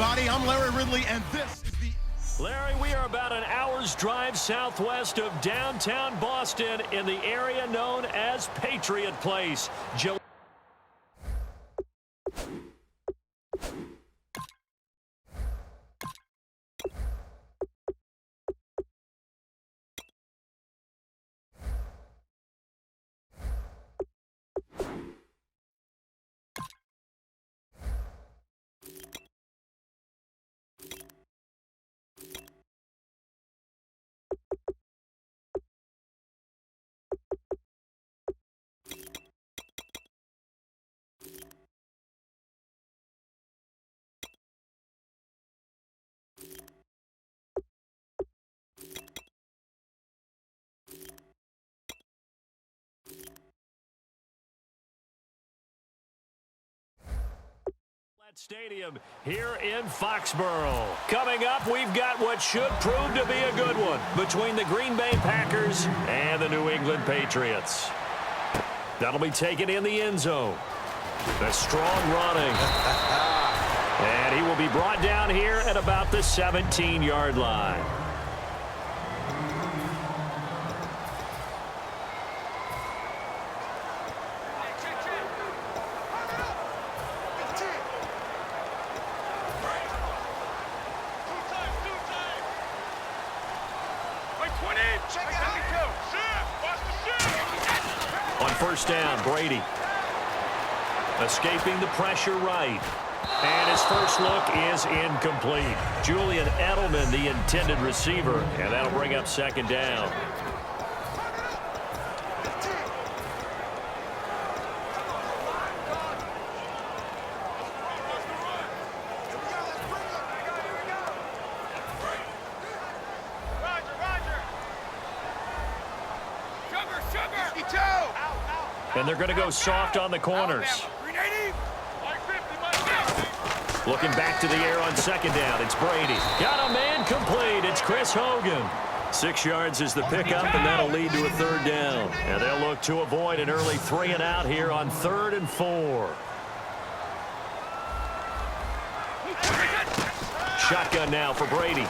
everybody. I'm Larry Ridley, and this is the... Larry, we are about an hour's drive southwest of downtown Boston in the area known as Patriot Place. Stadium here in Foxborough. Coming up, we've got what should prove to be a good one between the Green Bay Packers and the New England Patriots. That'll be taken in the end zone. A strong running. And he will be brought down here at about the 17-yard line. On first down, Brady. Escaping the pressure right. And his first look is incomplete. Julian Edelman, the intended receiver, and that'll bring up second down. And they're going to go soft on the corners. Looking back to the air on second down. It's Brady. Got a man complete. It's Chris Hogan. 6 yards is the pickup, and that'll lead to a third down. And they'll look to avoid an early 3 and out here on 3rd and 4. Shotgun now for Brady.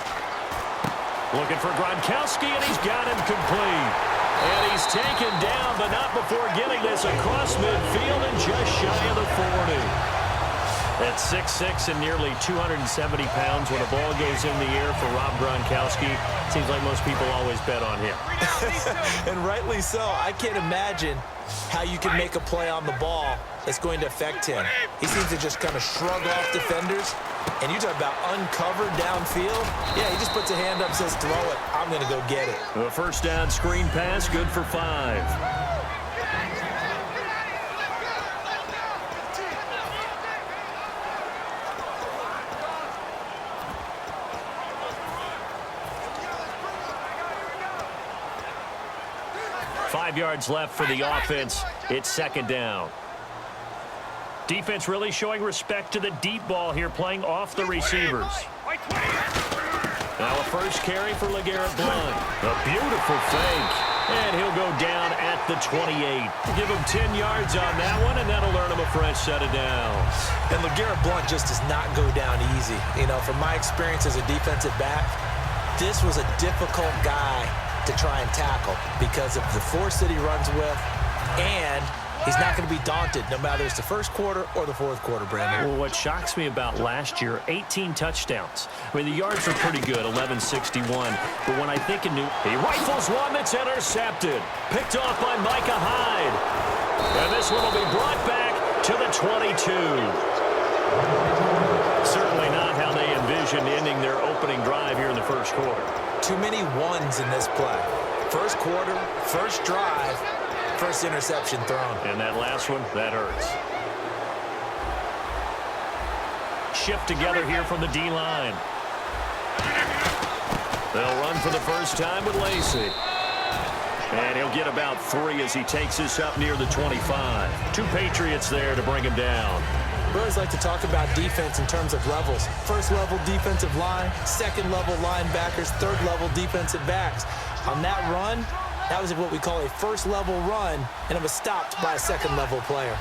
Looking for Gronkowski, and he's got him complete. And he's taken down, but not before getting this across midfield and just shy of the 40. At 6'6" and nearly 270 pounds, when a ball goes in the air for Rob Gronkowski, seems like most people always bet on him. And rightly so. I can't imagine how you can make a play on the ball that's going to affect him. He seems to just kind of shrug off defenders. And you talk about uncovered downfield. Yeah, he just puts a hand up, says, throw it. I'm going to go get it. A first down screen pass, good for 5. Five yards left for the offense. It's second down. Defense really showing respect to the deep ball here, playing off the receivers. Now a first carry for LeGarrette Blount. A beautiful fake. And he'll go down at the 28. Give him 10 yards on that one, and that'll earn him a fresh set of downs. And LeGarrette Blount just does not go down easy. You know, from my experience as a defensive back, this was a difficult guy to try and tackle because of the force that he runs with, and he's not going to be daunted no matter it's the first quarter or the fourth quarter, Brandon. Well, what shocks me about last year, 18 touchdowns. I mean, the yards are pretty good, 1161. But when I think of he rifles one that's intercepted. Picked off by Micah Hyde. And this one will be brought back to the 22. Certainly not how they envisioned ending their opening drive here in the first quarter. Too many ones in this play. First quarter, first drive, first interception thrown. And that last one, that hurts. Shift together here from the D-line. They'll run for the first time with Lacy. And he'll get about 3 as he takes this up near the 25. 2 Patriots there to bring him down. We always like to talk about defense in terms of levels. First level defensive line, second level linebackers, third level defensive backs. On that run, that was what we call a first level run, and it was stopped by a second level player.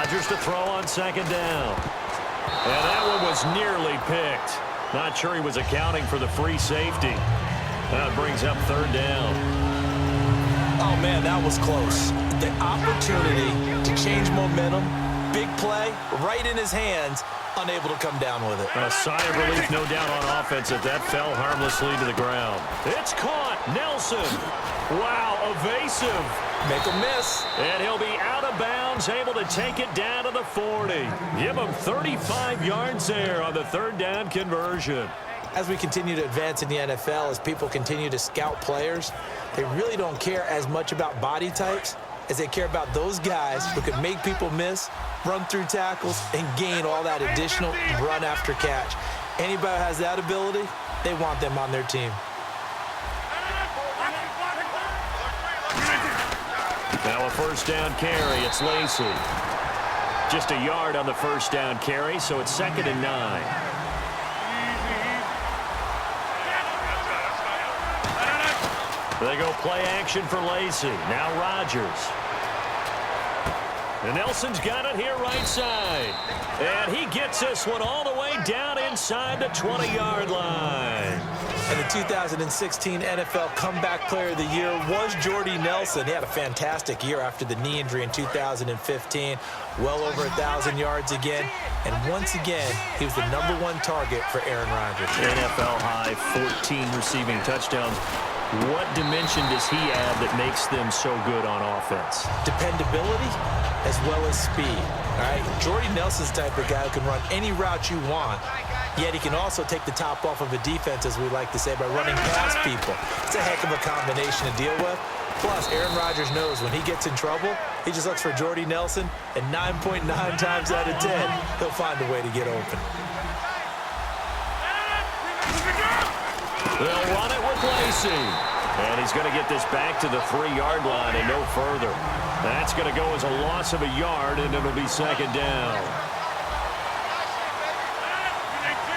Rodgers to throw on second down. And that one was nearly picked. Not sure he was accounting for the free safety. That brings up third down. Oh, man, that was close. The opportunity to change momentum, big play, right in his hands, unable to come down with it. A sigh of relief, no doubt, on offense that fell harmlessly to the ground. It's caught. Nelson. Wow, evasive. Make a miss. And he'll be out of bounds, able to take it down to the 40. Give him 35 yards there on the third down conversion. As we continue to advance in the NFL, as people continue to scout players, they really don't care as much about body types as they care about those guys who can make people miss, run through tackles, and gain all that additional run after catch. Anybody who has that ability, they want them on their team. Now a first down carry. It's Lacy. Just a yard on the first down carry, so it's 2nd and 9. They go play action for Lacy. Now Rodgers. And Nelson's got it here right side. And he gets this one all the way down inside the 20-yard line. And the 2016 NFL Comeback Player of the Year was Jordy Nelson. He had a fantastic year after the knee injury in 2015. Well over 1,000 yards again. And once again, he was the #1 target for Aaron Rodgers. NFL high, 14 receiving touchdowns. What dimension does he add that makes them so good on offense? Dependability as well as speed. All right, Jordy Nelson's the type of guy who can run any route you want, yet he can also take the top off of a defense, as we like to say, by running past people. It's a heck of a combination to deal with. Plus, Aaron Rodgers knows when he gets in trouble, he just looks for Jordy Nelson, and 9.9 times out of 10, he'll find a way to get open. They'll run it with Lacy. And he's going to get this back to the 3-yard line and no further. That's going to go as a loss of a yard, and it'll be 2nd down.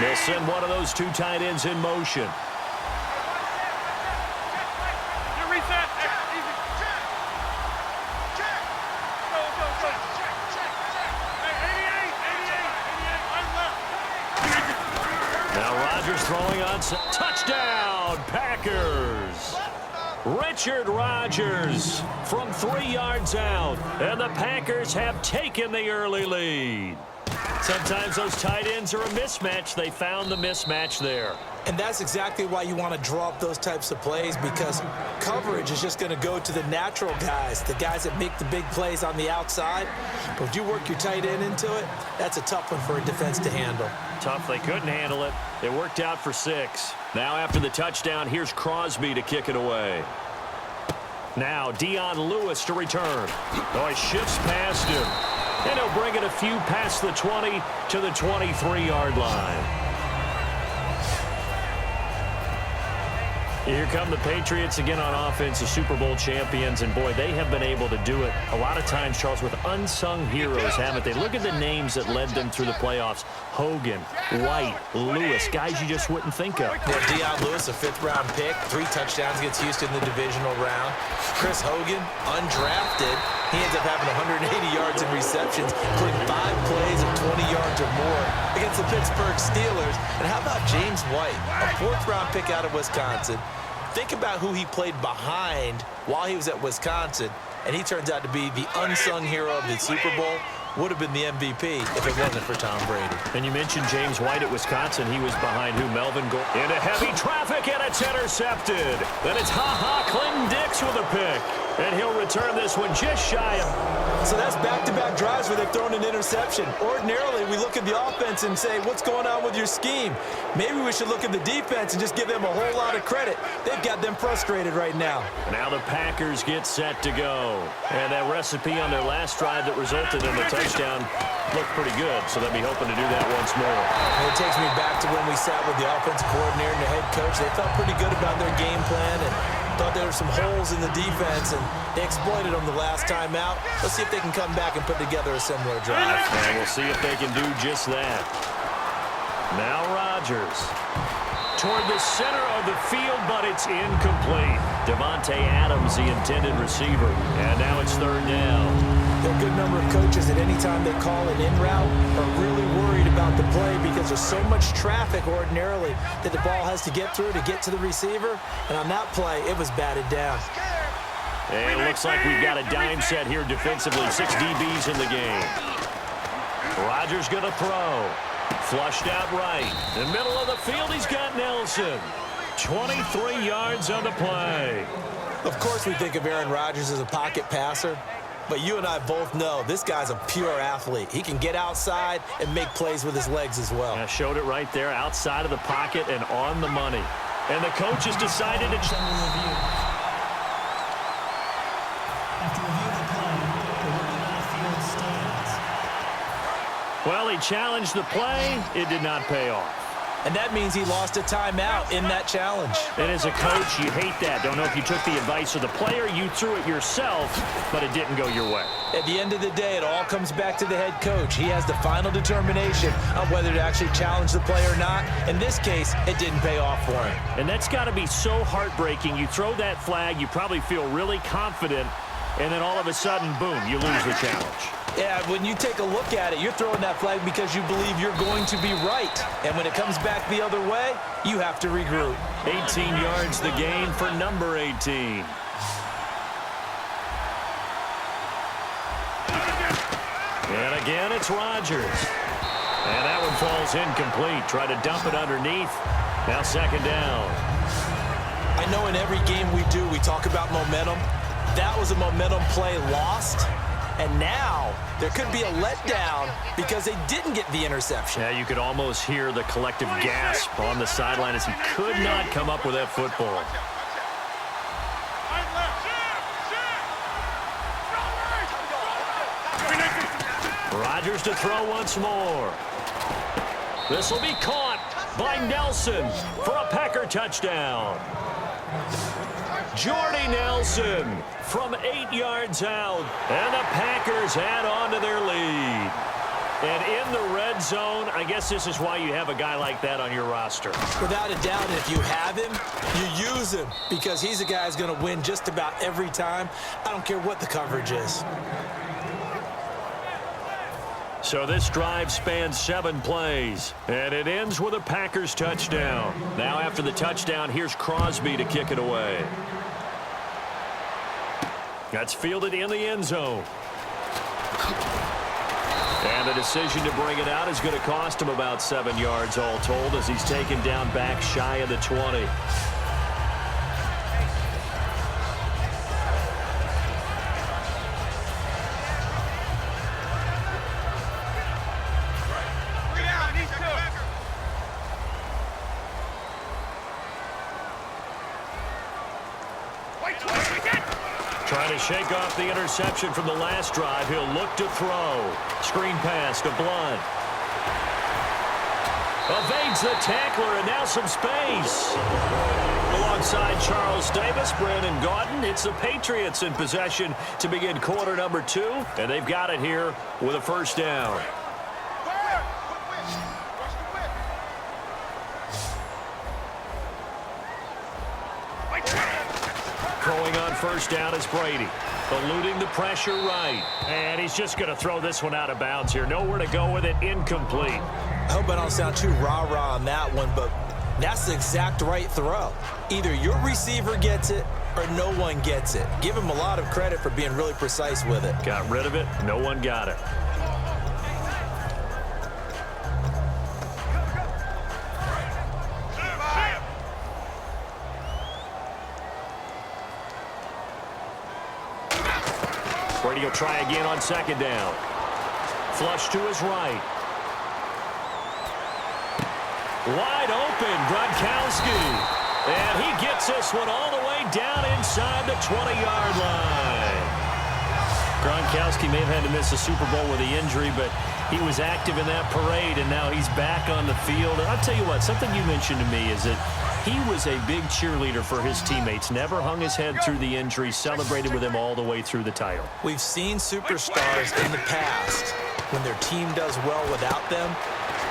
They'll send one of those two tight ends in motion. Now Rodgers throwing on touchdown, Packers. Richard Rodgers from 3 yards out, and the Packers have taken the early lead. Sometimes those tight ends are a mismatch. They found the mismatch there. And that's exactly why you want to draw up those types of plays, because coverage is just going to go to the natural guys, the guys that make the big plays on the outside. But if you work your tight end into it, that's a tough one for a defense to handle. Tough. They couldn't handle it. It worked out for 6. Now after the touchdown, here's Crosby to kick it away. Now Dion Lewis to return. Oh, he shifts past him. And he'll bring it a few past the 20 to the 23-yard line. Here come the Patriots again on offense, the Super Bowl champions, and boy, they have been able to do it a lot of times, Charles, with unsung heroes, haven't they? Look at the names that led them through the playoffs. Hogan, White, Lewis, guys you just wouldn't think of. Well, Dion Lewis, a 5th-round pick, 3 touchdowns against Houston in the divisional round. Chris Hogan, undrafted. He ends up having 180 yards in receptions, including 5 plays of 20 yards or more against the Pittsburgh Steelers. And how about James White, a 4th-round pick out of Wisconsin? Think about who he played behind while he was at Wisconsin, and he turns out to be the unsung hero of the Super Bowl. Would have been the MVP if it wasn't for Tom Brady. And you mentioned James White at Wisconsin. He was behind who? Melvin Gordon. Into heavy traffic, and it's intercepted. Then it's Clinton Dix with a pick. And he'll return this one just shy of. So that's back-to-back drives where they've thrown an interception. Ordinarily, we look at the offense and say, what's going on with your scheme? Maybe we should look at the defense and just give them a whole lot of credit. They've got them frustrated right now. Now the Packers get set to go. And that recipe on their last drive that resulted in the touchdown looked pretty good, so they'll be hoping to do that once more. And it takes me back to when we sat with the offensive coordinator and the head coach. They felt pretty good about their game plan and thought there were some holes in the defense, and they exploited them the last time out. Let's see if they can come back and put together a similar drive. And we'll see if they can do just that. Now Rodgers toward the center of the field, but it's incomplete. Davante Adams, the intended receiver. And now it's 3rd down. There are a good number of coaches that any time they call an in route are really worried about the play because there's so much traffic ordinarily that the ball has to get through to get to the receiver. And on that play, it was batted down. It looks like we've got a dime set here defensively. 6 DBs in the game. Rodgers going to throw. Flushed out right. In the middle of the field, he's got Nelson. 23 yards on the play. Of course we think of Aaron Rodgers as a pocket passer, but you and I both know this guy's a pure athlete. He can get outside and make plays with his legs as well. Yeah, showed it right there, outside of the pocket and on the money. And the coach has decided to... After review the play, the working on the field stands. Well, he challenged the play. It did not pay off. And that means he lost a timeout in that challenge. And as a coach, you hate that. Don't know if you took the advice of the player, you threw it yourself, but it didn't go your way. At the end of the day, it all comes back to the head coach. He has the final determination on whether to actually challenge the play or not. In this case, it didn't pay off for him. And that's got to be so heartbreaking. You throw that flag, you probably feel really confident, and then all of a sudden, boom, you lose the challenge. Yeah, when you take a look at it, you're throwing that flag because you believe you're going to be right. And when it comes back the other way, you have to regroup. 18 yards the gain for number 18. And again, it's Rodgers. And that one falls incomplete. Try to dump it underneath. Now second down. I know in every game we do, we talk about momentum. That was a momentum play lost. And now there could be a letdown because they didn't get the interception. Yeah, you could almost hear the collective gasp on the sideline as he could not come up with that football. Rodgers to throw once more. This will be caught by Nelson for a Packer touchdown. Jordy Nelson from 8 yards out, and the Packers add on to their lead. And in the red zone, I guess this is why you have a guy like that on your roster. Without a doubt, and if you have him, you use him because he's a guy who's going to win just about every time. I don't care what the coverage is. So this drive spans 7 plays, and it ends with a Packers touchdown. Now after the touchdown, here's Crosby to kick it away. That's fielded in the end zone. And the decision to bring it out is going to cost him about 7 yards all told as he's taken down back shy of the 20. Trying to shake off the interception from the last drive. He'll look to throw. Screen pass to Blunt. Evades the tackler, and now some space. Alongside Charles Davis, Brandon Gaudin, it's the Patriots in possession to begin quarter number 2, and they've got it here with a first down. Throwing on first down is Brady. Eluding the pressure right. And he's just going to throw this one out of bounds here. Nowhere to go with it. Incomplete. I hope I don't sound too rah-rah on that one, but that's the exact right throw. Either your receiver gets it or no one gets it. Give him a lot of credit for being really precise with it. Got rid of it. No one got it. Brady will try again on second down. Flush to his right. Wide open, Gronkowski. And he gets this one all the way down inside the 20-yard line. Gronkowski may have had to miss the Super Bowl with the injury, but he was active in that parade, and now he's back on the field. And I'll tell you what, something you mentioned to me is that he was a big cheerleader for his teammates, never hung his head through the injury, celebrated with him all the way through the title. We've seen superstars in the past, when their team does well without them,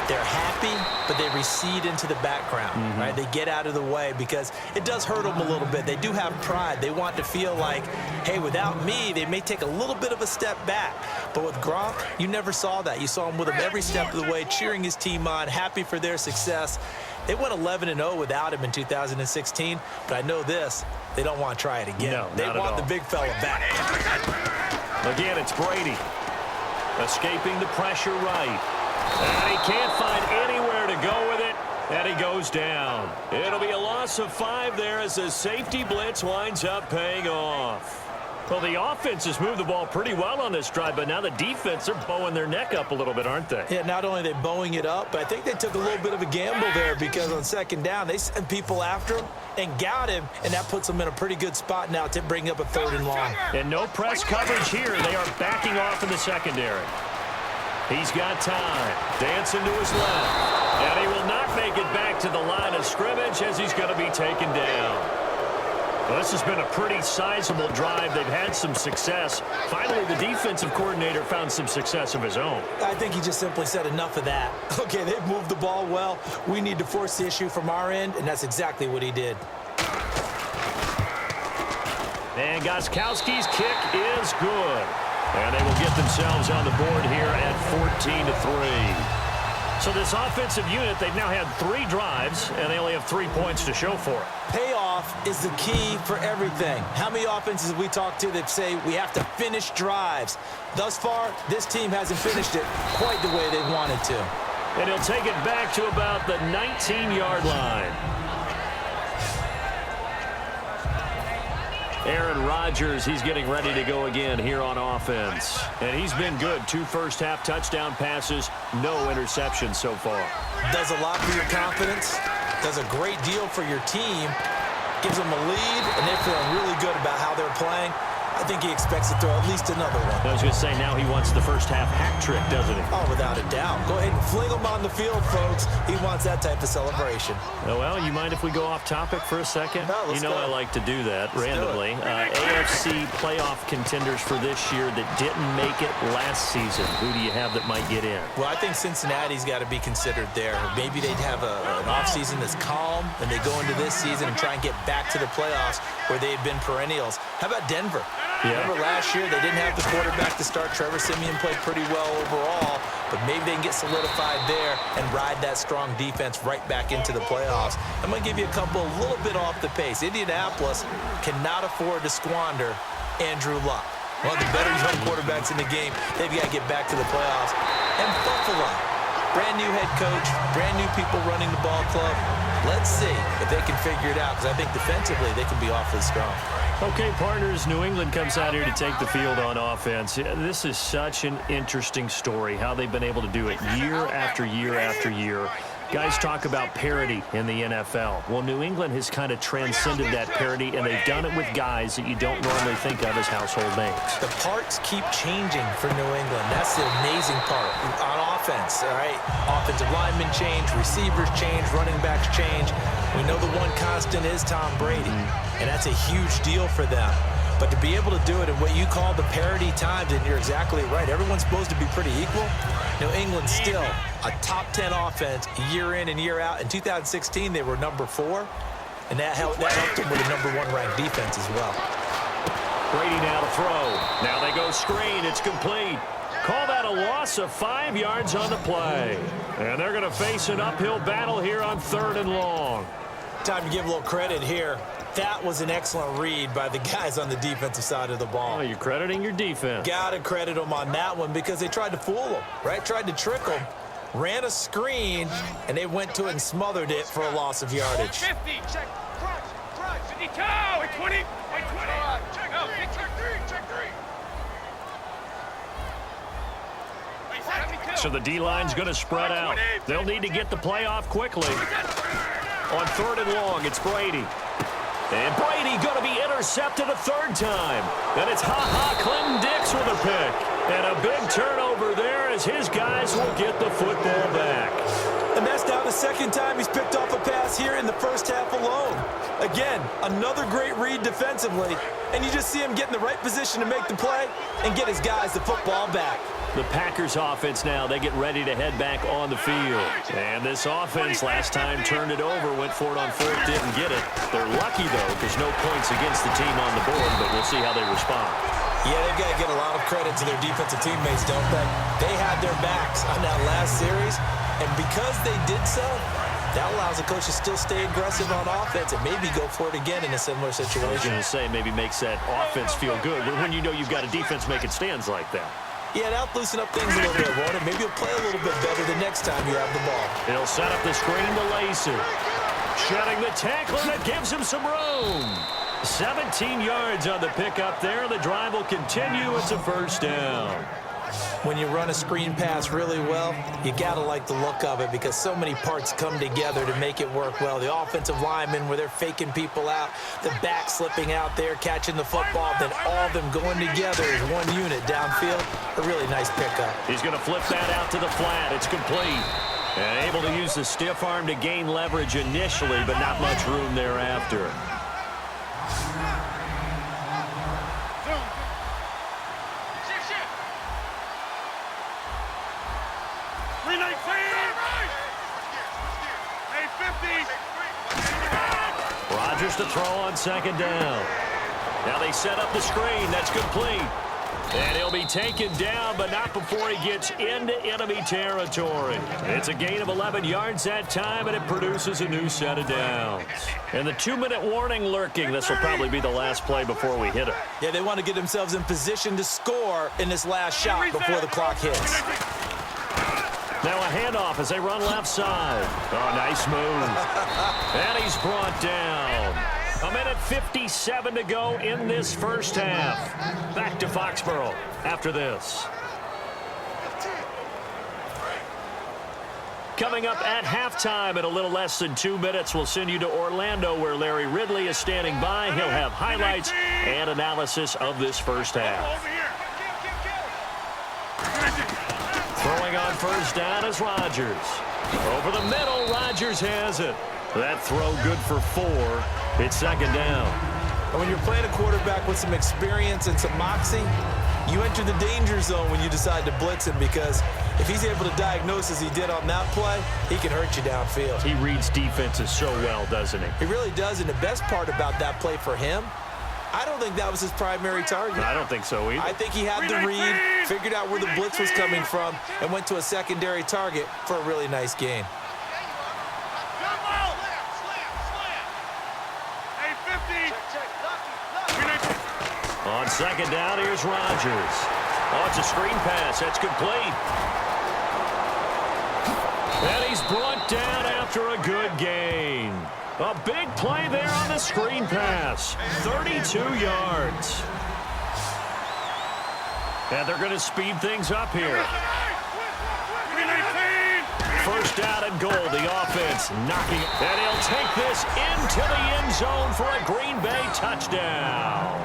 they're happy, but they recede into the background, right? They get out of the way because it does hurt them a little bit. They do have pride. They want to feel like, hey, without me, they may take a little bit of a step back. But with Gronk, you never saw that. You saw him with him every step of the way, cheering his team on, happy for their success. They went 11-0 without him in 2016, but I know this, they don't want to try it again. No, they want the big fella back. Again, it's Brady. Escaping the pressure right. And he can't find anywhere to go with it, and he goes down. It'll be a loss of 5 there as the safety blitz winds up paying off. Well, the offense has moved the ball pretty well on this drive, but now the defense, they're bowing their neck up a little bit, aren't they? Yeah, not only are they bowing it up, but I think they took a little bit of a gamble there because on second down, they sent people after him and got him, and that puts them in a pretty good spot now to bring up a 3rd and long. And no press coverage here. They are backing off in the secondary. He's got time. Dancing to his left. And he will not make it back to the line of scrimmage as he's going to be taken down. Well, this has been a pretty sizable drive. They've had some success. Finally, the defensive coordinator found some success of his own. I think he just simply said enough of that. Okay, they've moved the ball well. We need to force the issue from our end, and that's exactly what he did. And Gostkowski's kick is good. And they will get themselves on the board here at 14-3. So this offensive unit, they've now had 3 drives, and they only have 3 points to show for it. Payoff is the key for everything. How many offenses have we talked to that say we have to finish drives? Thus far, this team hasn't finished it quite the way they wanted to. And he'll take it back to about the 19-yard line. Aaron Rodgers, he's getting ready to go again here on offense. And he's been good. 2 first-half touchdown passes, no interceptions so far. Does a lot for your confidence, does a great deal for your team, gives them a lead, and they're feeling really good about how they're playing. I think he expects to throw at least another one. I was going to say, now he wants the first-half hat trick, doesn't he? Oh, without a doubt. Go ahead and fling him on the field, folks. He wants that type of celebration. Oh, well, you mind if we go off topic for a second? No, let's you know go. I like to do that randomly. AFC playoff contenders for this year that didn't make it last season. Who do you have that might get in? Well, I think Cincinnati's got to be considered there. Maybe they'd have an offseason that's calm, and they go into this season and try and get back to the playoffs where they had been perennials. How about Denver? Yeah. Remember last year, they didn't have the quarterback to start. Trevor Siemian played pretty well overall, but maybe they can get solidified there and ride that strong defense right back into the playoffs. I'm going to give you a couple a little bit off the pace. Indianapolis cannot afford to squander Andrew Luck. One of the better young quarterbacks in the game. They've got to get back to the playoffs. And Buffalo, brand new head coach, brand new people running the ball club. Let's see if they can figure it out, because I think defensively they can be awfully strong. Okay, partners, New England comes out here to take the field on offense. This is such an interesting story, how they've been able to do it year after year after year. Guys talk about parity in the NFL. Well, New England has kind of transcended that parity, and they've done it with guys that you don't normally think of as household names. The parts keep changing for New England. That's the amazing part on offense, all right? Offensive linemen change, receivers change, running backs change. We know the one constant is Tom Brady, and that's a huge deal for them. But to be able to do it in what you call the parity times, and you're exactly right, everyone's supposed to be pretty equal. New England still a top 10 offense year in and year out. In 2016, they were number 4, and that helped them with a number 1 ranked defense as well. Brady now to throw. Now they go screen. It's complete. Call that a loss of 5 yards on the play. And they're going to face an uphill battle here on 3rd and long. Time to give a little credit here. That was an excellent read by the guys on the defensive side of the ball. Oh, you're crediting your defense. Got to credit them on that one because they tried to fool them, right? Tried to trick them, ran a screen, and they went to it and smothered it for a loss of yardage. 50, check, crunch, 52, 20, 20, check, no, check 3, check 3. So the D-line's going to spread out. They'll need to get the play off quickly. On 3rd and long, it's Brady. And Brady going to be intercepted a 3rd time. And it's Clinton Dix with a pick. And a big turnover there as his guys will get the football back. And that's now the 2nd time he's picked off a pass here in the first half alone. Again, another great read defensively. And you just see him get in the right position to make the play. and get his guys the football back. The Packers offense now, they get ready to head back on the field. And this offense last time turned it over, went for it on fourth, didn't get it. They're lucky, though, because no points against the team on the board, but we'll see how they respond. Yeah, they've got to get a lot of credit to their defensive teammates, don't they? They had their backs on that last series, and because they did so, that allows the coach to still stay aggressive on offense and maybe go for it again in a similar situation. I was going to say maybe makes that offense feel good, but when you know you've got a defense making stands like that. Yeah, that'll loosen up things a little bit, won't it? Maybe you'll play a little bit better the next time you have the ball. He'll set up the screen to Lacy. Shedding the tackle, and it gives him some room. 17 yards on the pickup there. The drive will continue. It's a first down. When you run a screen pass really well, you got to like the look of it because so many parts come together to make it work well. The offensive linemen where they're faking people out, the back slipping out there, catching the football, then all of them going together as one unit downfield. A really nice pickup. He's going to flip that out to the flat. It's complete. And able to use the stiff arm to gain leverage initially, but not much room thereafter. Rodgers to throw on second down. Now they set up the screen. That's complete. And he'll be taken down, but not before he gets into enemy territory. It's a gain of 11 yards that time, and it produces a new set of downs. And the 2-minute warning lurking. This will probably be the last play before we hit it. Yeah, they want to get themselves in position to score in this last shot before the clock hits. Now a handoff as they run left side. Oh, nice move. And he's brought down. 1:57 to go in this first half. Back to Foxborough after this. Coming up at halftime in a little less than 2 minutes, we'll send you to Orlando where Larry Ridley is standing by. He'll have highlights and analysis of this first half. Throwing on first down is Rodgers. Over the middle, Rodgers has it. That throw good for 4. It's second down. And when you're playing a quarterback with some experience and some moxie, you enter the danger zone when you decide to blitz him because if he's able to diagnose as he did on that play, he can hurt you downfield. He reads defenses so well, doesn't he? He really does, and the best part about that play for him, I don't think that was his primary target. I don't think so either. I think he had the read, figured out where the blitz was coming from, and went to a secondary target for a really nice gain. On second down, here's Rodgers. Oh, it's a screen pass. That's complete. And he's brought down after a good gain. A big play there on the screen pass. 32 yards. And they're going to speed things up here. First down and goal. The offense knocking. And he'll take this into the end zone for a Green Bay touchdown.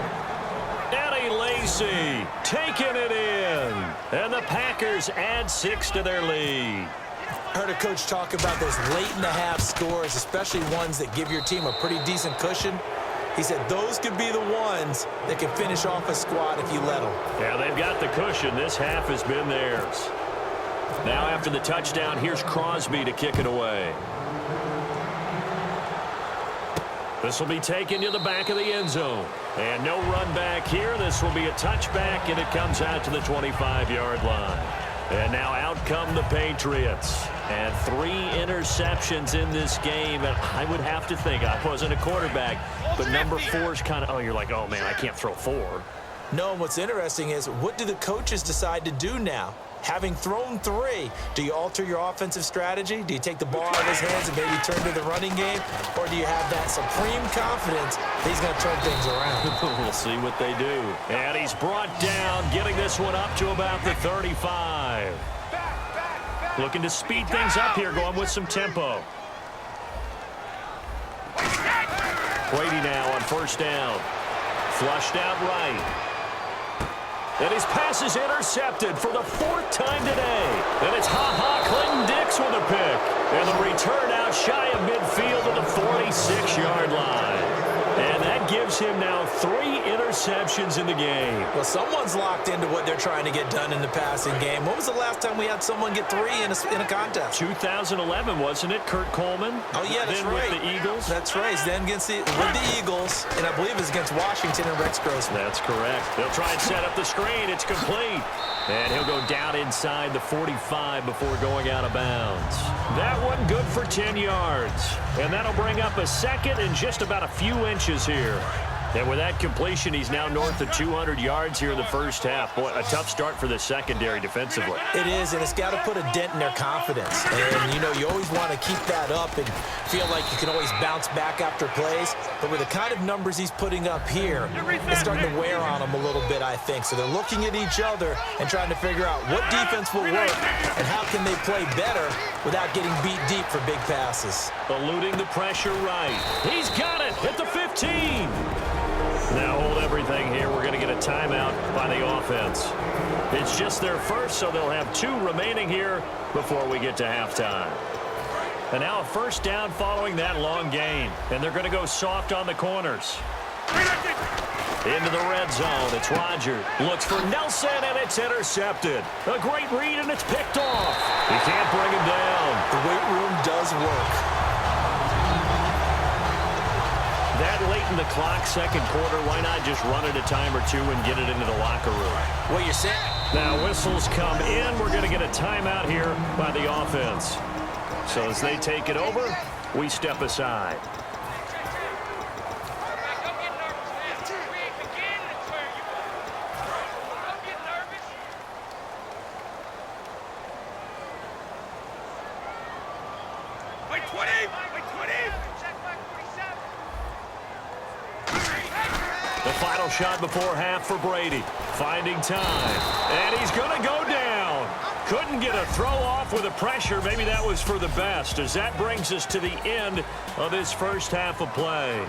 Eddie Lacy taking it in. And the Packers add 6 to their lead. I heard a coach talk about those late-in-the-half scores, especially ones that give your team a pretty decent cushion. He said those could be the ones that can finish off a squad if you let them. Yeah, they've got the cushion. This half has been theirs. Now after the touchdown, here's Crosby to kick it away. This will be taken to the back of the end zone. And no run back here. This will be a touchback, and it comes out to the 25-yard line. And now out come the Patriots. And 3 interceptions in this game. And I would have to think, I wasn't a quarterback, but number 4 is kind of, oh, you're like, oh, man, I can't throw 4. No, and what's interesting is what do the coaches decide to do now? Having thrown 3, do you alter your offensive strategy? Do you take the ball out of his hands and maybe turn to the running game? Or do you have that supreme confidence that he's going to turn things around? We'll see what they do. And he's brought down, getting this one up to about the 35. Looking to speed things up here, going with some tempo. Brady now on first down. Flushed out right. And his pass is intercepted for the 4th time today. And it's Clinton-Dix with a pick. And the return out shy of midfield at the 46-yard line. And that gives him now 3 interceptions in the game. Well, someone's locked into what they're trying to get done in the passing game. When was the last time we had someone get 3 in a contest? 2011, wasn't it? Kurt Coleman. Oh, yeah, that's then right. With the Eagles. That's right. Then with the Eagles, and I believe it's against Washington and Rex Grossman. That's correct. They'll try and set up the screen. It's complete. And he'll go down inside the 45 before going out of bounds. That one good for 10 yards. And that'll bring up a second and just about a few inches here. And with that completion, he's now north of 200 yards here in the first half. Boy, a tough start for the secondary defensively. It is, and it's got to put a dent in their confidence. And, you always want to keep that up and feel like you can always bounce back after plays. But with the kind of numbers he's putting up here, it's starting to wear on them a little bit, I think. So they're looking at each other and trying to figure out what defense will work and how can they play better without getting beat deep for big passes. Eluding the pressure right. He's got it at the 15. Now hold everything here. We're going to get a timeout by the offense. It's just their first, so they'll have 2 remaining here before we get to halftime. And now a first down following that long gain. And they're going to go soft on the corners. Into the red zone. It's Rodgers. Looks for Nelson, and it's intercepted. A great read, and it's picked off. He can't bring him down. The weight room does work. That late in the clock, second quarter, why not just run it a time or 2 and get it into the locker room? What you're saying? Now whistles come in. We're going to get a timeout here by the offense. So as they take it over, we step aside. Don't get nervous, man. We ain't beginning to swear you. Don't get nervous. Wait, 20! Wait, 20! Check back 47. The final shot before half for Brady. Finding time. And he's going to go down. Couldn't get a throw off with the pressure. Maybe that was for the best, as that brings us to the end of this first half of play.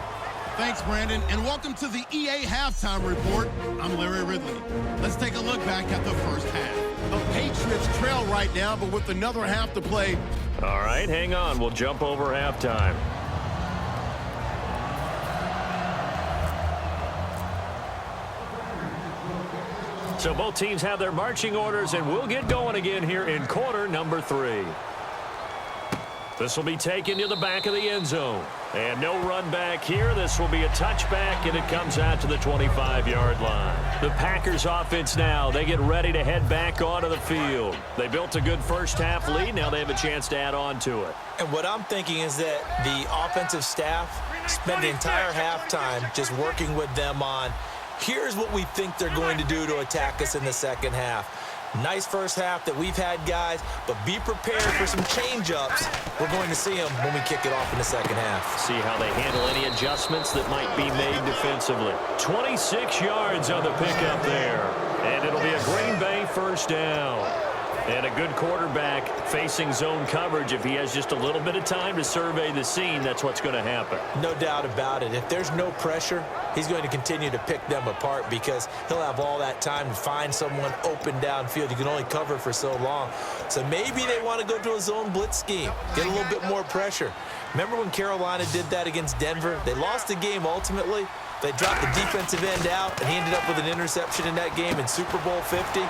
Thanks, Brandon, and welcome to the EA Halftime Report. I'm Larry Ridley. Let's take a look back at the first half. The Patriots trail right now, but with another half to play. All right, hang on. We'll jump over halftime. So both teams have their marching orders, and we'll get going again here in quarter number 3. This will be taken to the back of the end zone. And no run back here. This will be a touchback, and it comes out to the 25-yard line. The Packers offense now, they get ready to head back onto the field. They built a good first half lead. Now they have a chance to add on to it. And what I'm thinking is that the offensive staff spent the entire halftime just working with them on, here's what we think they're going to do to attack us in the second half. Nice first half that we've had, guys, but be prepared for some change-ups. We're going to see them when we kick it off in the second half. See how they handle any adjustments that might be made defensively. 26 yards on the pickup there. And it'll be a Green Bay first down. And a good quarterback facing zone coverage. If he has just a little bit of time to survey the scene, that's what's going to happen. No doubt about it. If there's no pressure, he's going to continue to pick them apart because he'll have all that time to find someone open downfield. You can only cover for so long. So maybe they want to go to a zone blitz scheme, get a little bit more pressure. Remember when Carolina did that against Denver? They lost the game ultimately. They dropped the defensive end out, and he ended up with an interception in that game in Super Bowl 50.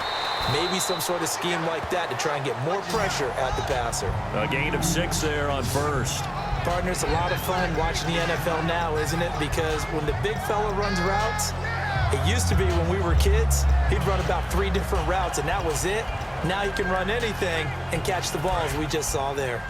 Maybe some sort of scheme like that to try and get more pressure at the passer. A gain of 6 there on first. Partner, it's a lot of fun watching the NFL now, isn't it? Because when the big fella runs routes, it used to be when we were kids, he'd run about 3 different routes, and that was it. Now he can run anything and catch the balls we just saw there.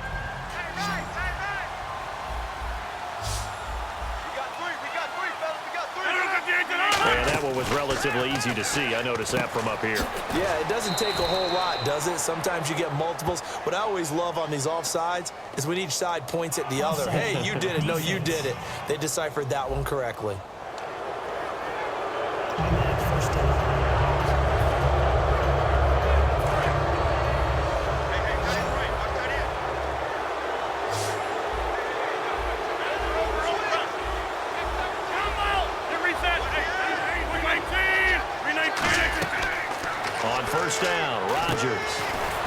And that one was relatively easy to see. I noticed that from up here. Yeah, it doesn't take a whole lot, does it? Sometimes you get multiples. What I always love on these offsides is when each side points at the other. Hey, you did it. No, you did it. They deciphered that one correctly. On first down, Rodgers.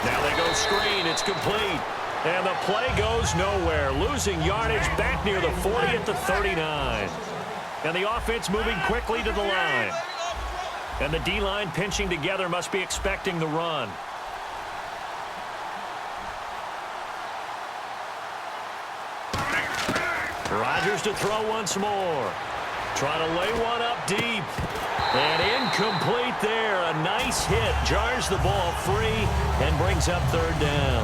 Now they go screen. It's complete. And the play goes nowhere. Losing yardage back near the 40 at the 39. And the offense moving quickly to the line. And the D-line pinching together, must be expecting the run. Rodgers to throw once more. Trying to lay one up deep. And incomplete there. A nice hit. Jars the ball free and brings up third down.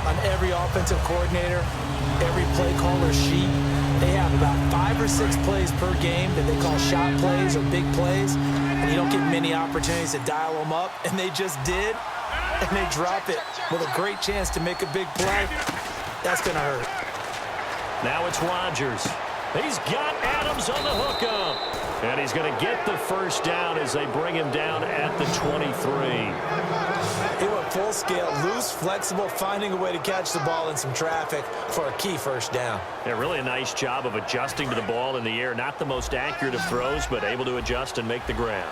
On every offensive coordinator, every play caller sheet, they have about 5 or 6 plays per game that they call shot plays or big plays. And you don't get many opportunities to dial them up. And they just did. And they drop it with a great chance to make a big play. That's going to hurt. Now it's Rodgers. He's got Adams on the hookup. And he's going to get the first down as they bring him down at the 23. He went full scale, loose, flexible, finding a way to catch the ball in some traffic for a key first down. Yeah, really a nice job of adjusting to the ball in the air. Not the most accurate of throws, but able to adjust and make the grab.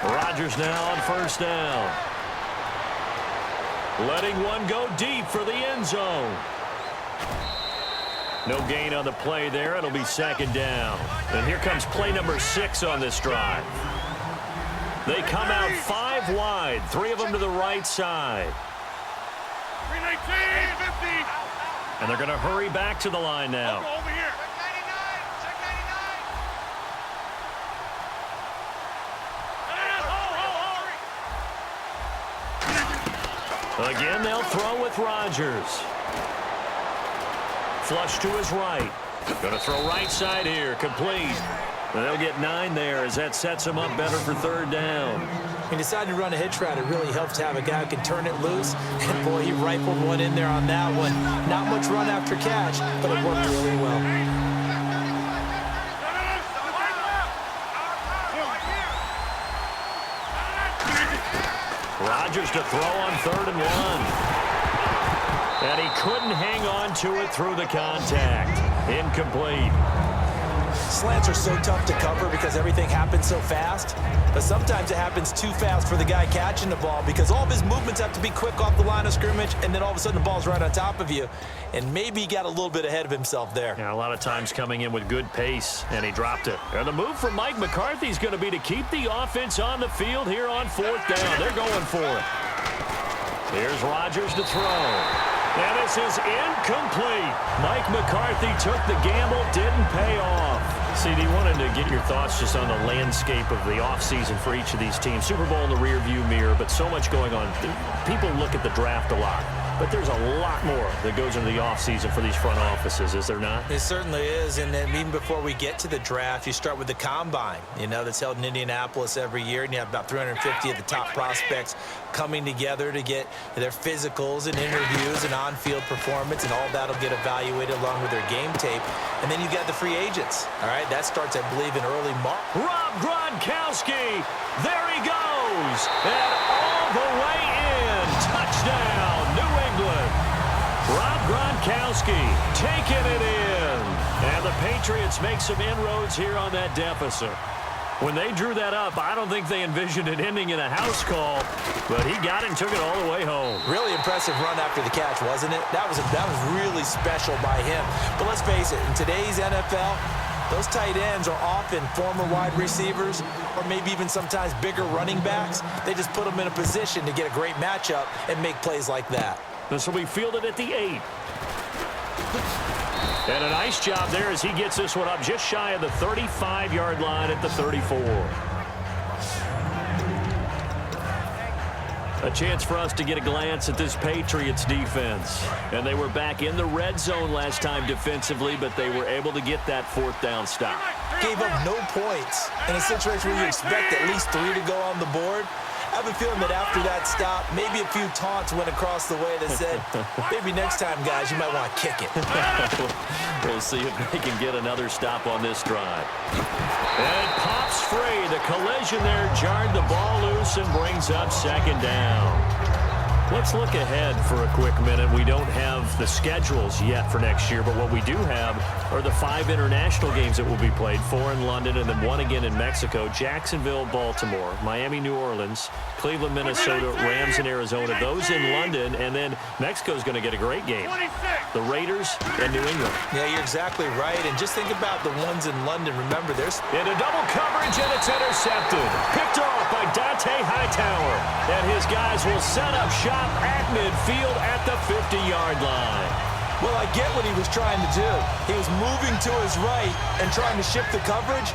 Rodgers now on first down. Letting one go deep for the end zone. No gain on the play there. It'll be second down. And here comes play number 6 on this drive. They come out 5 wide, 3 of them to the right side. 319, 50. And they're going to hurry back to the line now. Over here. Again, they'll throw with Rodgers. Flush to his right. Going to throw right side here. Complete. And they'll get 9 there as that sets them up better for third down. He decided to run a hitch route. It really helps to have a guy who can turn it loose. And, boy, he rifled one in there on that one. Not much run after catch, but it worked really well. Rodgers to throw on 3rd and 1. And he couldn't hang on to it through the contact. Incomplete. Slants are so tough to cover because everything happens so fast. But sometimes it happens too fast for the guy catching the ball because all of his movements have to be quick off the line of scrimmage, and then all of a sudden the ball's right on top of you. And maybe he got a little bit ahead of himself there. Yeah, a lot of times coming in with good pace, and he dropped it. And the move from Mike McCarthy is going to be to keep the offense on the field here on 4th down. They're going for it. Here's Rodgers to throw. And this is incomplete. Mike McCarthy took the gamble, didn't pay off. CD, wanted to get your thoughts just on the landscape of the offseason for each of these teams. Super Bowl in the rearview mirror, but so much going on. People look at the draft a lot, but there's a lot more that goes into the offseason for these front offices, is there not? It certainly is, and then even before we get to the draft, you start with the Combine, that's held in Indianapolis every year, and you have about 350 of the top prospects coming together to get their physicals and interviews and on-field performance, and all that'll get evaluated along with their game tape. And then you've got the free agents. All right, that starts, I believe, in early March. Rob Gronkowski, there he goes, and all the way in. Touchdown, New England. Rob Gronkowski taking it in. And the Patriots make some inroads here on that deficit. When they drew that up, I don't think they envisioned it ending in a house call, but he got it and took it all the way home. Really impressive run after the catch, wasn't it? That was really special by him. But let's face it, in today's NFL, those tight ends are often former wide receivers or maybe even sometimes bigger running backs. They just put them in a position to get a great matchup and make plays like that. This will be fielded at the 8. And a nice job there as he gets this one up just shy of the 35-yard line at the 34. A chance for us to get a glance at this Patriots defense. And they were back in the red zone last time defensively, but they were able to get that 4th down stop. Gave up no points in a situation where you expect at least 3 to go on the board. I have a feeling that after that stop, maybe a few taunts went across the way that said, maybe next time, guys, you might want to kick it. We'll see if they can get another stop on this drive. And it pops free. The collision there jarred the ball loose and brings up 2nd down. Let's look ahead for a quick minute. We don't have the schedules yet for next year, but what we do have are the 5 international games that will be played, 4 in London and then 1 again in Mexico, Jacksonville, Baltimore, Miami, New Orleans, Cleveland, Minnesota, Rams in Arizona, those in London, and then Mexico's going to get a great game. The Raiders and New England. Yeah, you're exactly right. And just think about the ones in London. Remember, there's... Into double coverage, and it's intercepted. Picked off by Dante Hightower. And his guys will set up shop at midfield at the 50-yard line. Well, I get what he was trying to do. He was moving to his right and trying to shift the coverage,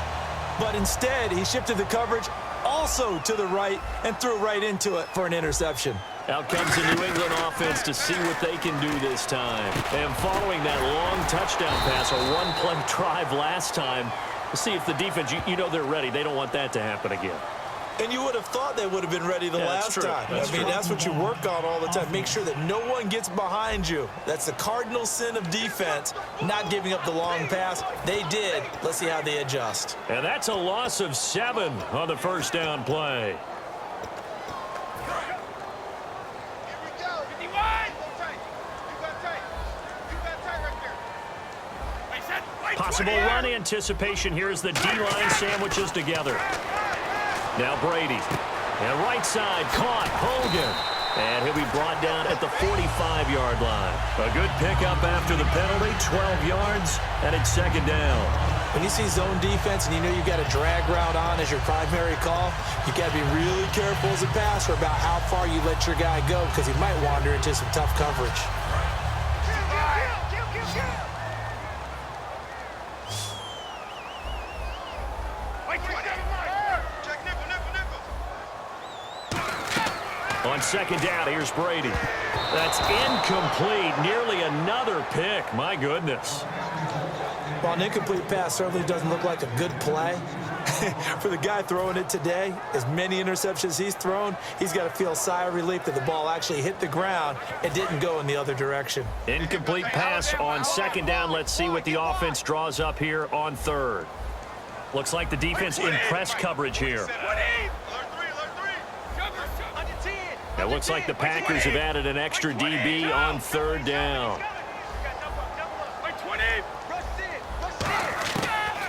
but instead he shifted the coverage also to the right and threw right into it for an interception. Out comes the New England offense to see what they can do this time. And following that long touchdown pass, a one-play drive last time, we'll see if the defense, you know they're ready. They don't want that to happen again. And you would have thought they would have been ready the last time. I mean, that's what you work on all the time. Make sure that no one gets behind you. That's the cardinal sin of defense, not giving up the long pass. They did. Let's see how they adjust. And that's a loss of 7 on the first down play. Possible run anticipation here as the D-line sandwiches together. Now Brady. And right side caught Hogan. And he'll be brought down at the 45-yard line. A good pickup after the penalty, 12 yards, and it's second down. When you see zone defense and you know you've got a drag route on as your primary call, you got to be really careful as a passer about how far you let your guy go because he might wander into some tough coverage. On second down, here's Brady. That's incomplete. Nearly another pick. My goodness. Well, an incomplete pass certainly doesn't look like a good play. For the guy throwing it today, as many interceptions he's thrown, he's got to feel a sigh of relief that the ball actually hit the ground and didn't go in the other direction. Incomplete pass on second down. Let's see what the offense draws up here on third. Looks like the defense in press coverage here. It looks like the Packers have added an extra DB on third down.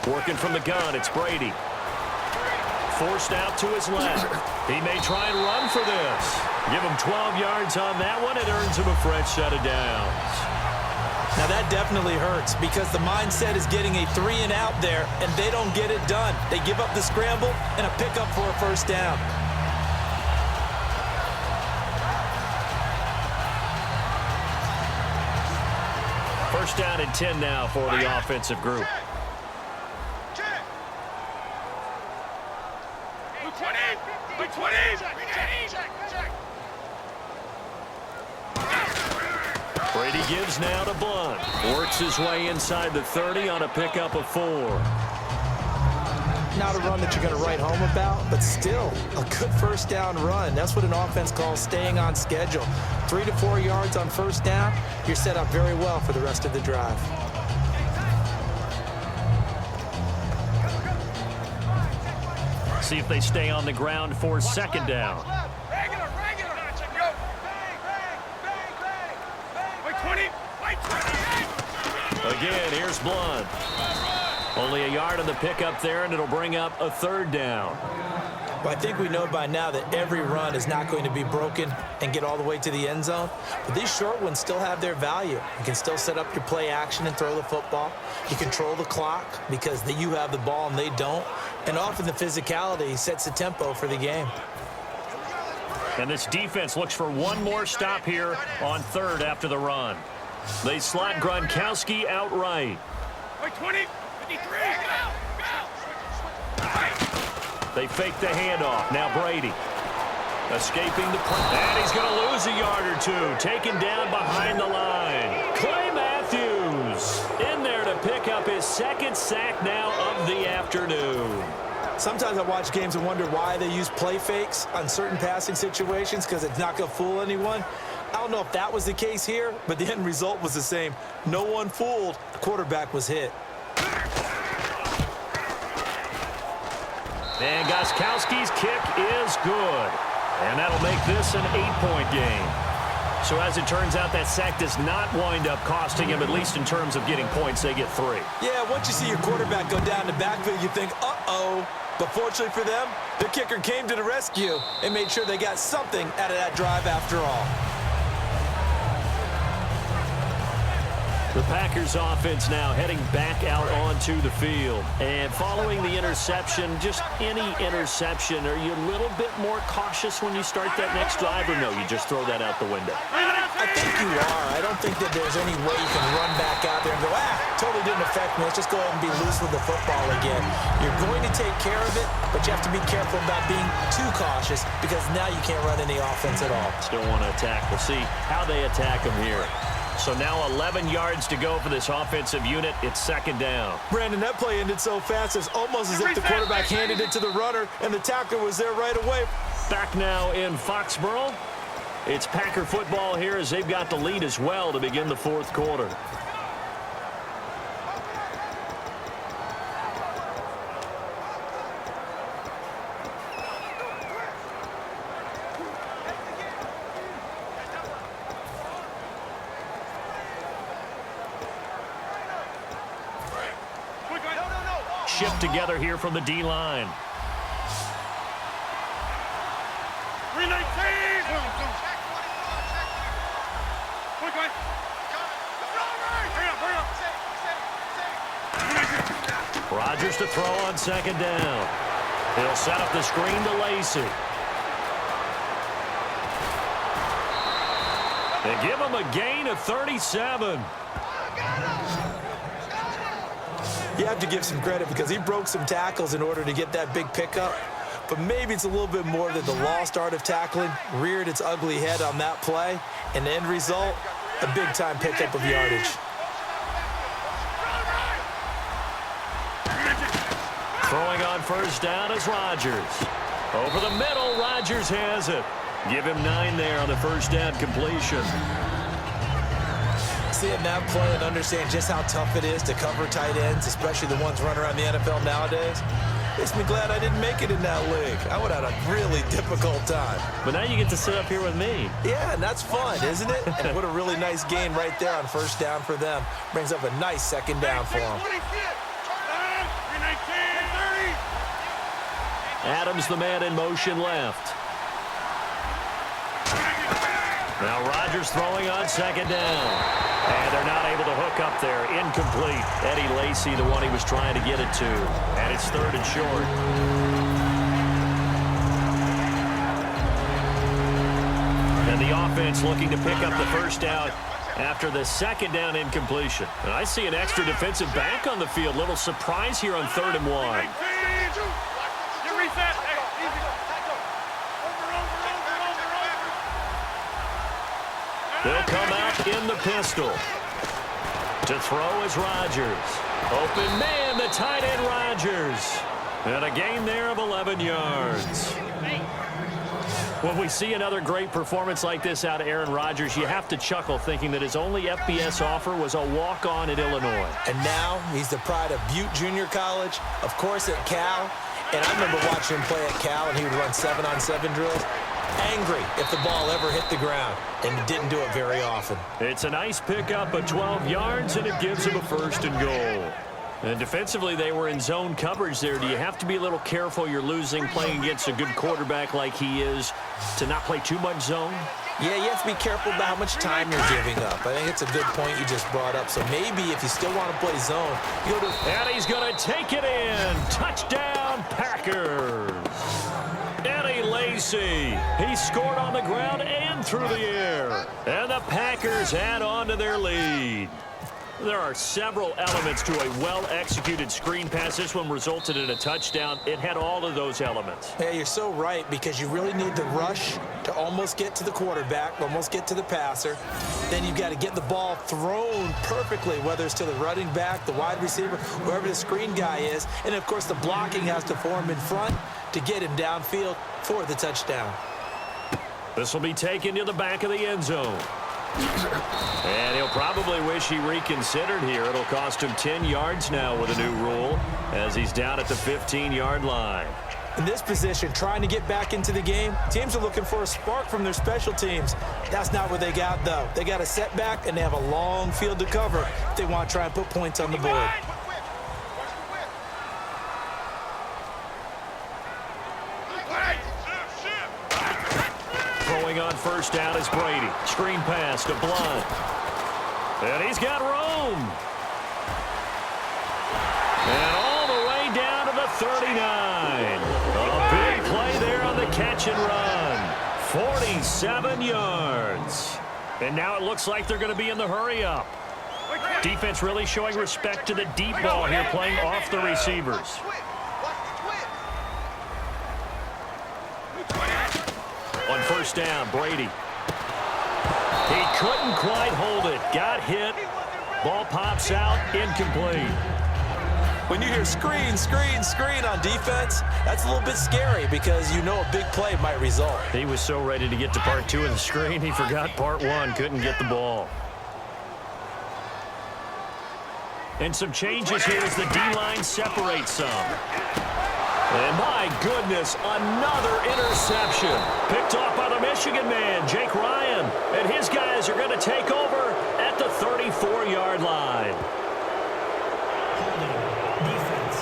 Working from the gun, it's Brady. Forced out to his left. He may try and run for this. Give him 12 yards on that one. It earns him a fresh set of downs. Now that definitely hurts because the mindset is getting a 3-and-out there, and they don't get it done. They give up the scramble and a pickup for a first down. First down and 10 now for the offensive group. Brady gives now to Blunt. Works his way inside the 30 on a pickup of 4. Not a run that you're going to write home about, but still a good first down run. That's what an offense calls staying on schedule. 3 to 4 yards on first down, you're set up very well for the rest of the drive. See if they stay on the ground for second down. Again, here's Blunt. Only a yard on the pickup there, and it'll bring up a third down. Well, I think we know by now that every run is not going to be broken and get all the way to the end zone. But these short ones still have their value. You can still set up your play action and throw the football. You control the clock because you have the ball and they don't. And often the physicality sets the tempo for the game. And this defense looks for one more stop here on third after the run. They slot Gronkowski outright. 20, 53, They fake the handoff. Now Brady. Escaping the press. And he's going to lose a yard or two. Taken down behind the line. Clay Matthews in there to pick up his second sack now of the afternoon. Sometimes I watch games and wonder why they use play fakes on certain passing situations because it's not going to fool anyone. I don't know if that was the case here, but the end result was the same. No one fooled. The quarterback was hit. And Gostkowski's kick is good. And that'll make this an 8-point game. So as it turns out, that sack does not wind up costing him, at least in terms of getting points. They get 3. Yeah, once you see your quarterback go down the backfield, you think, uh-oh. But fortunately for them, their kicker came to the rescue and made sure they got something out of that drive after all. The Packers offense now heading back out onto the field. And following the interception, just any interception, are you a little bit more cautious when you start that next drive, or no, you just throw that out the window? I think you are. I don't think that there's any way you can run back out there and go, totally didn't affect me. Let's just go ahead and be loose with the football again. You're going to take care of it, but you have to be careful about being too cautious because now you can't run any offense at all. Still want to attack. We'll see how they attack them here. So now 11 yards to go for this offensive unit. It's 2nd down. Brandon, that play ended so fast. It's almost as if the quarterback handed it to the runner and the tackler was there right away. Back now in Foxborough. It's Packer football here as they've got the lead as well to begin the 4th quarter. Shift together here from the D-line. 319! Rodgers to throw on 2nd down. He'll set up the screen to Lacy. They give him a gain of 37. You have to give some credit because he broke some tackles in order to get that big pickup. But maybe it's a little bit more that the lost art of tackling reared its ugly head on that play. And the end result, a big-time pickup of yardage. Throwing on 1st down is Rodgers. Over the middle, Rodgers has it. Give him 9 there on the 1st down completion. Seeing that play and understand just how tough it is to cover tight ends, especially the ones running around the NFL nowadays, makes me glad I didn't make it in that league. I would have had a really difficult time. But now you get to sit up here with me. Yeah, and that's fun, isn't it? And what a really nice gain right there on 1st down for them. Brings up a nice 2nd down for them. Adams, the man in motion left. Now Rodgers throwing on 2nd down. And they're not able to hook up there. Incomplete. Eddie Lacy, the one he was trying to get it to. And it's 3rd and short. And the offense looking to pick up the 1st down after the 2nd down incompletion. And I see an extra defensive back on the field. Little surprise here on 3rd and 1. They'll come out in the pistol. To throw is Rodgers. Open man, the tight end Rodgers. And a gain there of 11 yards. When we see another great performance like this out of Aaron Rodgers, you have to chuckle thinking that his only FBS offer was a walk-on at Illinois. And now he's the pride of Butte Junior College, of course at Cal. And I remember watching him play at Cal, and he would run 7-on-7 drills. Angry if the ball ever hit the ground, and didn't do it very often. It's a nice pickup of 12 yards, and it gives him a 1st and goal. And defensively, they were in zone coverage there. Do you have to be a little careful you're losing playing against a good quarterback like he is to not play too much zone? Yeah, you have to be careful about how much time you're giving up. I think it's a good point you just brought up. So maybe if you still want to play zone, you go to... And he's going to take it in. Touchdown, Packers. Eddie Lacy. He scored on the ground and through the air. And the Packers add on to their lead. There are several elements to a well-executed screen pass. This one resulted in a touchdown. It had all of those elements. Yeah, you're so right, because you really need the rush to almost get to the quarterback, almost get to the passer. Then you've got to get the ball thrown perfectly, whether it's to the running back, the wide receiver, whoever the screen guy is. And, of course, the blocking has to form in front to get him downfield for the touchdown. This will be taken to the back of the end zone. And he'll probably wish he reconsidered here. It'll cost him 10 yards now with a new rule as he's down at the 15-yard line. In this position, trying to get back into the game, teams are looking for a spark from their special teams. That's not what they got, though. They got a setback, and they have a long field to cover if they want to try and put points on the board. Throwing on first down is Brady. Screen pass to Blunt. And he's got room. And all the way down to the 39. A big play there on the catch and run. 47 yards. And now it looks like they're going to be in the hurry up. Defense really showing respect to the deep ball here, playing off the receivers. On first down, Brady. He couldn't quite hold it. Got hit. Ball pops out, incomplete. When you hear screen, screen, screen on defense, that's a little bit scary because you know a big play might result. He was so ready to get to part 2 of the screen, he forgot part 1, couldn't get the ball. And some changes here as the D-line separates some. And my goodness, another interception. Picked off by the Michigan man, Jake Ryan. And his guys are going to take over at the 34-yard line. Defense.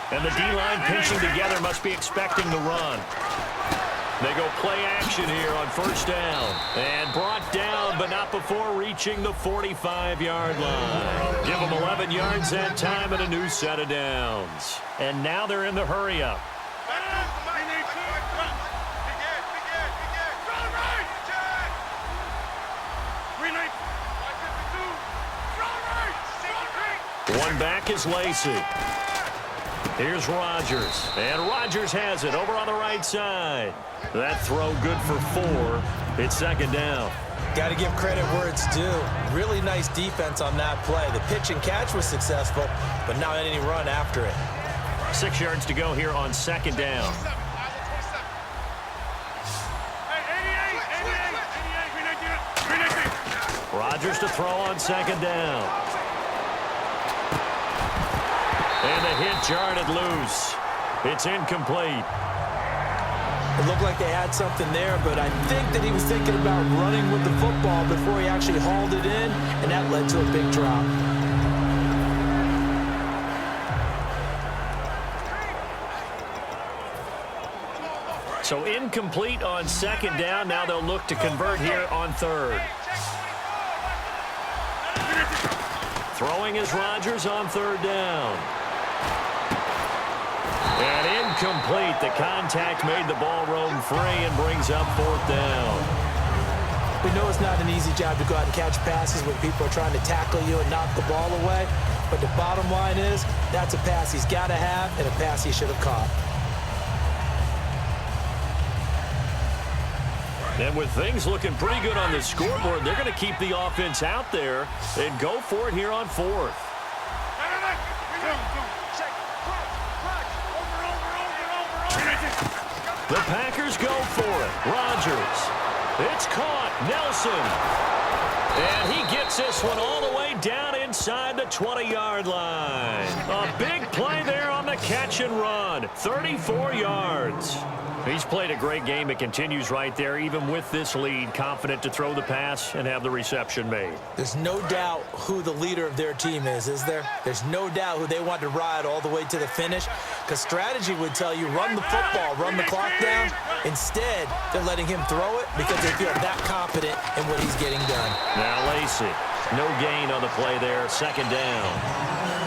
And the D-line pinching together must be expecting the run. They go play action here on first down. And brought down, but not before reaching the 45-yard line. Give them 11 yards that time and a new set of downs. And now they're in the hurry up. One back is Lacy. Here's Rodgers. And Rodgers has it over on the right side. That throw good for 4. It's second down. Got to give credit where it's due. Really nice defense on that play. The pitch and catch was successful, but not any run after it. 6 yards to go here on second down. Rodgers to throw on second down. And the hit jarred it loose. It's incomplete. It looked like they had something there, but I think that he was thinking about running with the football before he actually hauled it in, and that led to a big drop. So incomplete on second down. Now they'll look to convert here on third. Throwing is Rodgers on third down. And incomplete. The contact made the ball roam free and brings up fourth down. We know it's not an easy job to go out and catch passes when people are trying to tackle you and knock the ball away. But the bottom line is, that's a pass he's got to have and a pass he should have caught. And with things looking pretty good on the scoreboard, they're going to keep the offense out there and go for it here on fourth. The Packers go for it. Rodgers. It's caught. Nelson. And he gets this one all the way down inside the 20-yard line. A big play there on the catch and run. 34 yards. He's played a great game. It continues right there, even with this lead, confident to throw the pass and have the reception made. There's no doubt who the leader of their team is there? There's no doubt who they want to ride all the way to the finish, because strategy would tell you run the football, run the clock down. Instead, they're letting him throw it because they feel that confident in what he's getting done. Now Lacy, no gain on the play there, second down.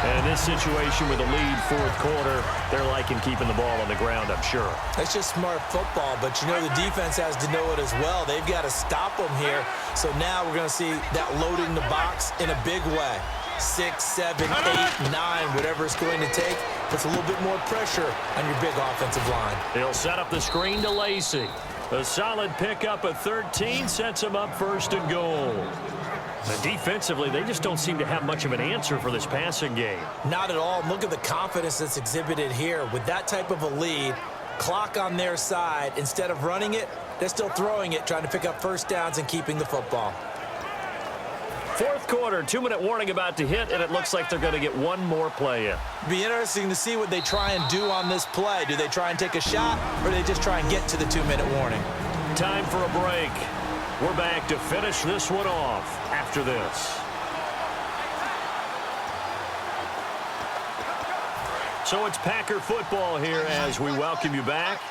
And this situation with a lead fourth quarter, they're liking keeping the ball on the ground, I'm sure. That's just smart football, but you know the defense has to know it as well. They've got to stop them here. So now we're going to see that loading the box in a big way. 6, 7, 8, 9, whatever it's going to take, puts a little bit more pressure on your big offensive line. He'll set up the screen to Lacy. A solid pickup of 13 sets them up first and goal. And defensively, they just don't seem to have much of an answer for this passing game. Not at all. Look at the confidence that's exhibited here. With that type of a lead, clock on their side, instead of running it, they're still throwing it, trying to pick up first downs and keeping the football. Fourth quarter, 2-minute warning about to hit, and it looks like they're going to get one more play in. Be interesting to see what they try and do on this play. Do they try and take a shot, or do they just try and get to the 2-minute warning? Time for a break. We're back to finish this one off after this. So it's Packer football here as we welcome you back.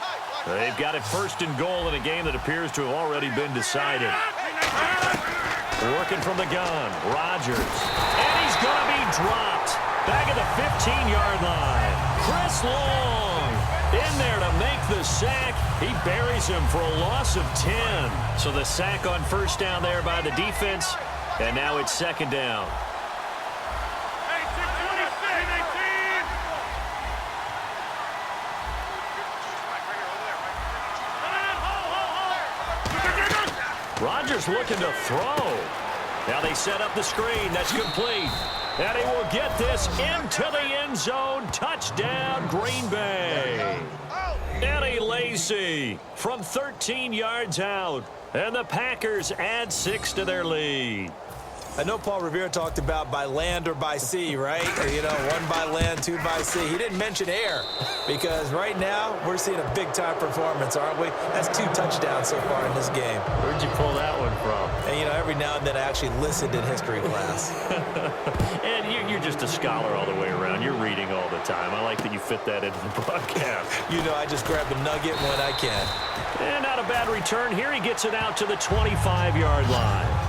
They've got it first and goal in a game that appears to have already been decided. Working from the gun, Rodgers. And he's going to be dropped. Back at the 15-yard line. Chris Long in there to make the sack. He buries him for a loss of 10. So the sack on first down there by the defense. And now it's second down. Rodgers looking to throw. Now they set up the screen. That's complete. And he will get this into the end zone. Touchdown, Green Bay. Eddie Lacy from 13 yards out. And the Packers add 6 to their lead. I know Paul Revere talked about by land or by sea, right? You know, 1 by land, 2 by sea. He didn't mention air because right now we're seeing a big-time performance, aren't we? That's 2 touchdowns so far in this game. Where'd you pull that one from? And, you know, every now and then I actually listened in history class. And you're just a scholar all the way around. You're reading all the time. I like that you fit that into the broadcast. You know, I just grab a nugget when I can. And not a bad return here. He gets it out to the 25-yard line.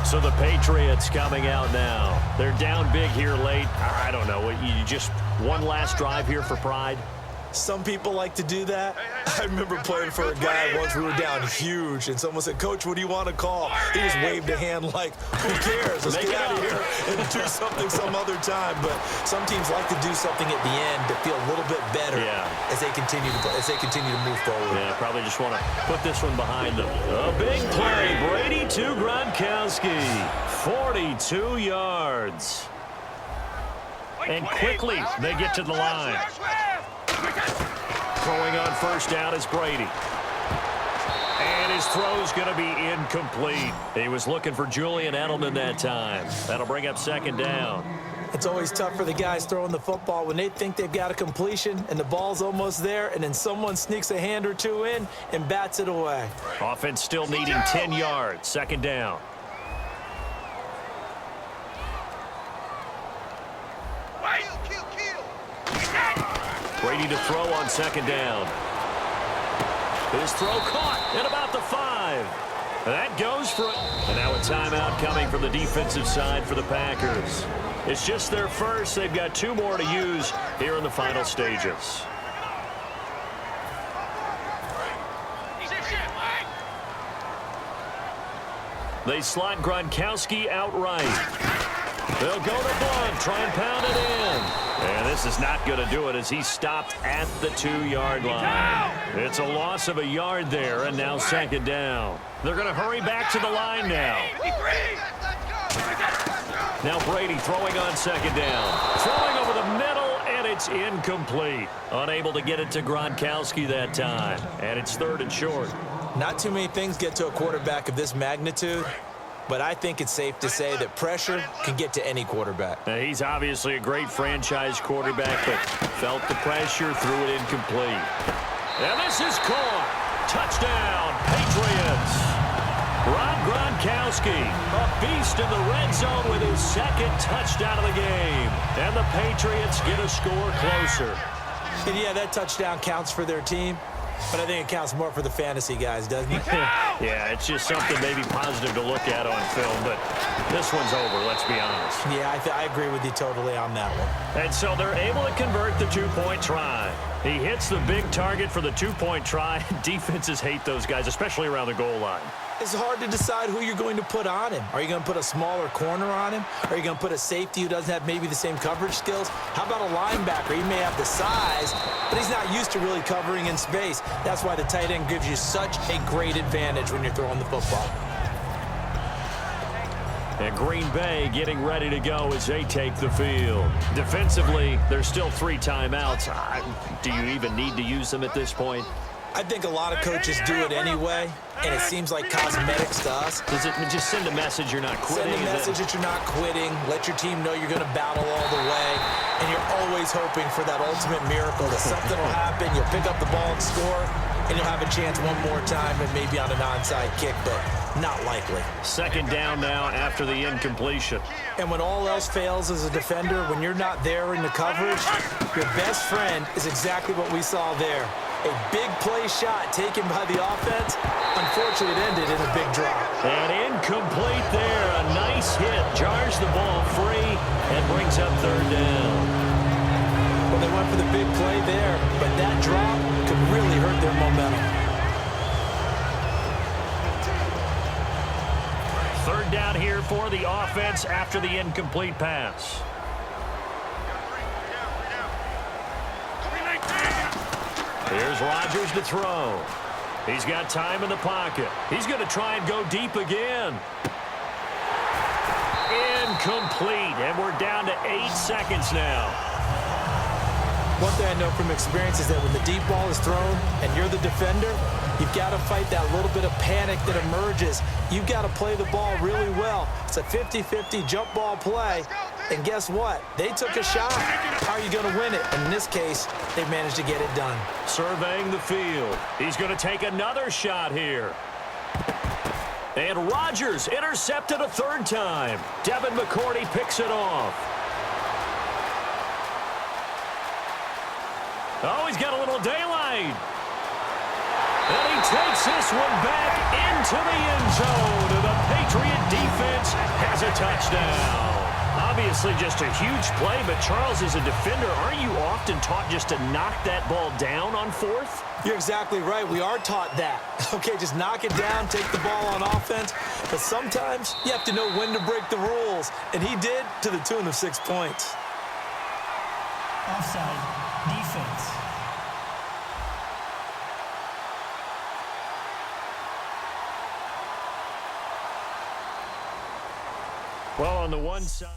So the Patriots coming out now. They're down big here late. I don't know. You just one last drive here for pride? Some people like to do that. I remember playing for a guy once. We were down huge, and someone said, "Coach, what do you want to call?" He just waved a hand like, "Who cares? Let's get out of here and do something some other time." But some teams like to do something at the end to feel a little bit better as they continue to move forward. Yeah, probably just want to put this one behind them. A big play. Brady to Gronkowski. 42 yards. And quickly they get to the line. Throwing on first down is Brady. And his throw's going to be incomplete. He was looking for Julian Edelman that time. That'll bring up second down. It's always tough for the guys throwing the football when they think they've got a completion and the ball's almost there, and then someone sneaks a hand or two in and bats it away. Offense still needing 10 yards. Second down. Brady to throw on second down. His throw caught at about the 5. And that goes for it. And now a timeout coming from the defensive side for the Packers. It's just their first. They've got 2 more to use here in the final stages. They slot Gronkowski outright. They'll go to Blunt, try and pound it in. And this is not going to do it as he stopped at the 2-yard line. It's a loss of a yard there, and now second down. They're going to hurry back to the line now. Now Brady throwing on second down. Throwing over the middle, and it's incomplete. Unable to get it to Gronkowski that time. And it's third and short. Not too many things get to a quarterback of this magnitude, but I think it's safe to say that pressure can get to any quarterback. Now, he's obviously a great franchise quarterback, but felt the pressure, threw it incomplete. And this is caught. Touchdown, Patriots. Rob Gronkowski, a beast in the red zone with his second touchdown of the game. And the Patriots get a score closer. And yeah, that touchdown counts for their team. But I think it counts more for the fantasy guys, doesn't it? Yeah, it's just something maybe positive to look at on film, but this one's over, let's be honest. Yeah, I agree with you totally on that one. And so they're able to convert the 2-point try. He hits the big target for the 2-point try. Defenses hate those guys, especially around the goal line. It's hard to decide who you're going to put on him. Are you going to put a smaller corner on him? Are you going to put a safety who doesn't have maybe the same coverage skills? How about a linebacker? He may have the size, but he's not used to really covering in space. That's why the tight end gives you such a great advantage when you're throwing the football. And Green Bay getting ready to go as they take the field. Defensively, there's still 3 timeouts. Do you even need to use them at this point? I think a lot of coaches do it anyway, and it seems like cosmetics to us. Does it just send a message you're not quitting? Send a message that you're not quitting. Let your team know you're going to battle all the way, and you're always hoping for that ultimate miracle that something will happen, you'll pick up the ball and score, and you'll have a chance one more time and maybe on an onside kick, but not likely. Second down now after the incompletion. And when all else fails as a defender, when you're not there in the coverage, your best friend is exactly what we saw there. A big play shot taken by the offense. Unfortunately, it ended in a big drop. And incomplete there. A nice hit. Jars the ball free and brings up third down. Well, they went for the big play there, but that drop could really hurt their momentum. Third down here for the offense after the incomplete pass. Here's Rodgers to throw. He's got time in the pocket. He's going to try and go deep again. Incomplete, and we're down to 8 seconds now. One thing I know from experience is that when the deep ball is thrown and you're the defender, you've got to fight that little bit of panic that emerges. You've got to play the ball really well. It's a 50-50 jump ball play. And guess what? They took a shot. How are you going to win it? And in this case, they managed to get it done. Surveying the field. He's going to take another shot here. And Rodgers intercepted a third time. Devin McCourty picks it off. Oh, he's got a little daylight. And he takes this one back into the end zone. And the Patriot defense has a touchdown. Obviously just a huge play, but Charles, as a defender, aren't you often taught just to knock that ball down on fourth? You're exactly right. We are taught that. Okay, just knock it down, take the ball on offense. But sometimes you have to know when to break the rules. And he did to the tune of 6 points. Offside. Defense. Well, on the one side...